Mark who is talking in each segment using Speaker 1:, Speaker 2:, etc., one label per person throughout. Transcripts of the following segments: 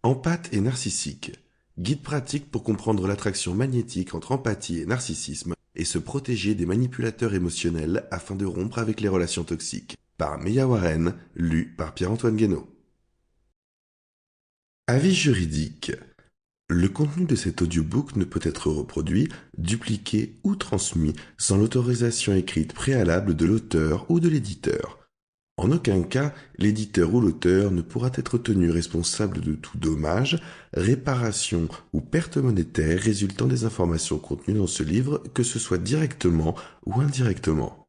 Speaker 1: Empathe et narcissique. Guide pratique pour comprendre l'attraction magnétique entre empathie et narcissisme et se protéger des manipulateurs émotionnels afin de rompre avec les relations toxiques. Par Meya Warren, lu par Pierre-Antoine Guénaud. Avis juridique. Le contenu de cet audiobook ne peut être reproduit, dupliqué ou transmis sans l'autorisation écrite préalable de l'auteur ou de l'éditeur. En aucun cas, l'éditeur ou l'auteur ne pourra être tenu responsable de tout dommage, réparation ou perte monétaire résultant des informations contenues dans ce livre, que ce soit directement ou indirectement.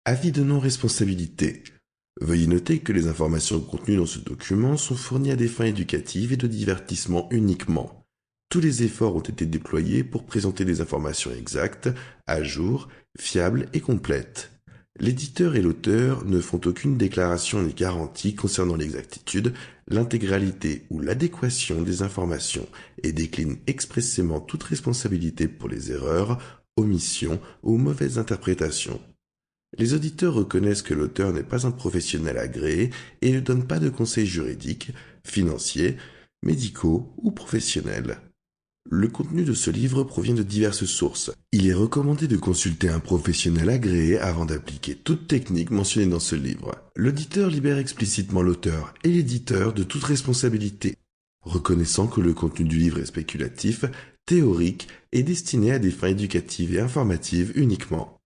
Speaker 1: Avis de non-responsabilité. Veuillez noter que les informations contenues dans ce document sont fournies à des fins éducatives et de divertissement uniquement. Tous les efforts ont été déployés pour présenter des informations exactes, à jour, fiables et complètes. L'éditeur et l'auteur ne font aucune déclaration ni garantie concernant l'exactitude, l'intégralité ou l'adéquation des informations et déclinent expressément toute responsabilité pour les erreurs, omissions ou mauvaises interprétations. Les auditeurs reconnaissent que l'auteur n'est pas un professionnel agréé et ne donne pas de conseils juridiques, financiers, médicaux ou professionnels. Le contenu de ce livre provient de diverses sources. Il est recommandé de consulter un professionnel agréé avant d'appliquer toute technique mentionnée dans ce livre. L'auditeur libère explicitement l'auteur et l'éditeur de toute responsabilité, reconnaissant que le contenu du livre est spéculatif, théorique et destiné à des fins éducatives et informatives uniquement.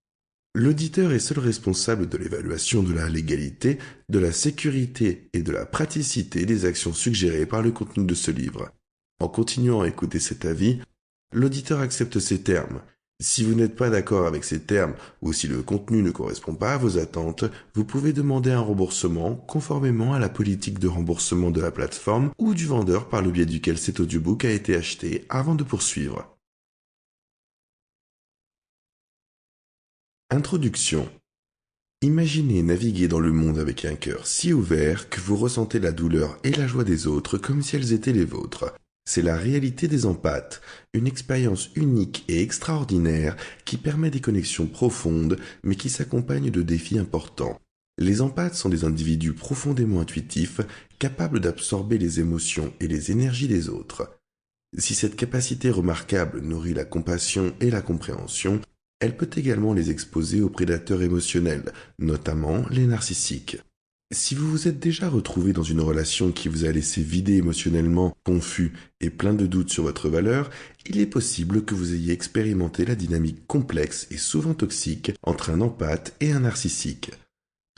Speaker 1: L'auditeur est seul responsable de l'évaluation de la légalité, de la sécurité et de la praticité des actions suggérées par le contenu de ce livre. En continuant à écouter cet avis, l'auditeur accepte ces termes. Si vous n'êtes pas d'accord avec ces termes ou si le contenu ne correspond pas à vos attentes, vous pouvez demander un remboursement conformément à la politique de remboursement de la plateforme ou du vendeur par le biais duquel cet audiobook a été acheté avant de poursuivre. Introduction. Imaginez naviguer dans le monde avec un cœur si ouvert que vous ressentez la douleur et la joie des autres comme si elles étaient les vôtres. C'est la réalité des empathes, une expérience unique et extraordinaire qui permet des connexions profondes mais qui s'accompagne de défis importants. Les empathes sont des individus profondément intuitifs, capables d'absorber les émotions et les énergies des autres. Si cette capacité remarquable nourrit la compassion et la compréhension, elle peut également les exposer aux prédateurs émotionnels, notamment les narcissiques. Si vous vous êtes déjà retrouvé dans une relation qui vous a laissé vidé émotionnellement, confus et plein de doutes sur votre valeur, il est possible que vous ayez expérimenté la dynamique complexe et souvent toxique entre un empathe et un narcissique.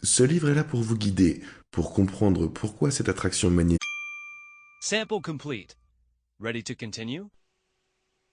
Speaker 1: Ce livre est là pour vous guider, pour comprendre pourquoi cette attraction magnétique.
Speaker 2: Sample complete. Ready to continue?